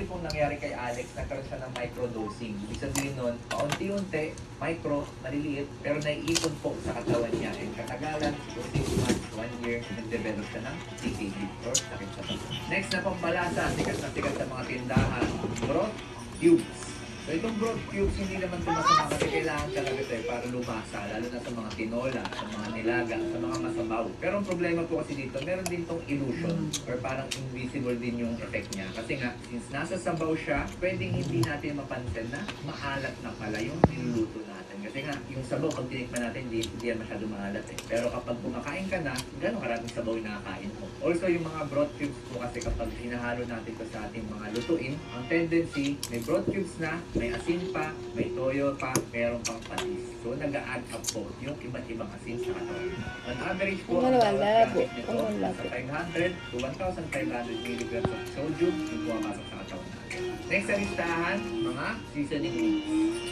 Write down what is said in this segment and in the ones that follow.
pong nangyari kay Alex, nagkaroon siya ng microdosing. Ibig sabihin nun, paunti-unti, micro, maliliit, pero naiipon po sa katawan niya. And katagalan, 6 months, 1 year, nag-develop siya ng CKD or sakit sa bato. Next na pambalasa, sikat na sikat sa mga tindahan, broth tubes. So itong broth tubes, hindi naman ito masama kasi kailangan talaga ito para lumasa, lalo na sa mga tinola, sa mga nilaga, sa mga masabaw. Pero ang problema po kasi dito, meron din itong illusion or parang invisible din yung effect niya. Kasi nga, since nasa sabaw siya, pwedeng hindi natin mapansin na maalat na pala yung niluluto natin. Kasi nga, yung sabaw, pag tinikman natin, hindi yan masyado maalat eh. Pero kapag kumakain ka na, gano'ng karaming sabaw yung nakakain mo. Also, yung mga broth cubes po kasi kapag hinahalo natin ito sa ating mga lutuin, ang tendency, may broth cubes na, may asin pa, may toyo pa, meron pang patis. So, nag-a-add up po yung iba't ibang asin sa katawan. On average po, ang bawat gamit nito, sa 500 to 1,500 milligrams of sodium yung pumapasok sa katawan natin. Next sa listahan, mga seasoning mix.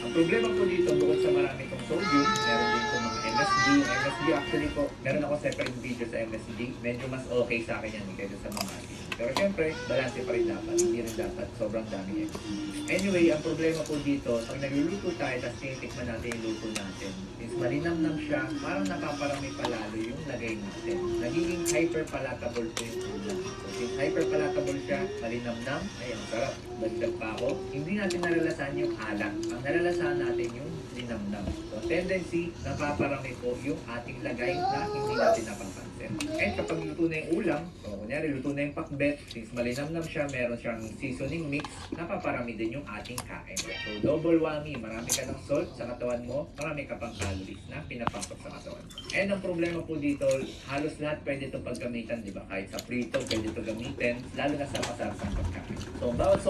Ang problema po dito, bukod sa marami itong sodium, meron din po mga MSG. Yung MSG actually po, meron ako separate video sa MSG. Medyo mas okay sa akin yan kaysa sa mga asin. Pero syempre, balanse pa rin dapat. Hindi rin dapat sobrang dami MSG. Anyway, ang problema po dito, pag nagluluto tayo, tapos tinitikman natin yung luto natin, is malinamnam siya, parang napaparami palalo yung lagay natin. Nagiging hyperpalatable po yung ulam. So, since hyperpalatable siya, malinamnam, ay ang sarap. Dagdag pa ako, hindi natin nalalasan yung alat. Ang nalalasan natin yung linamnam. So, tendency, napaparami po yung ating lagay na hindi natin napapansin. And kapag luto na yung ulam, so kunyari luto na yung pakbet, since malinamnam siya, meron siyang seasoning mix, napaparami din yung ating kain. So, double whammy, marami ka ng salt sa katawan mo, marami ka pang calories na pinapasok sa katawan. And ang problema po dito, halos lahat pwede ito paggamitan, di ba? Kahit sa prito, pwede ito gamitin, lalo na sa masarap pagkain. So, bawat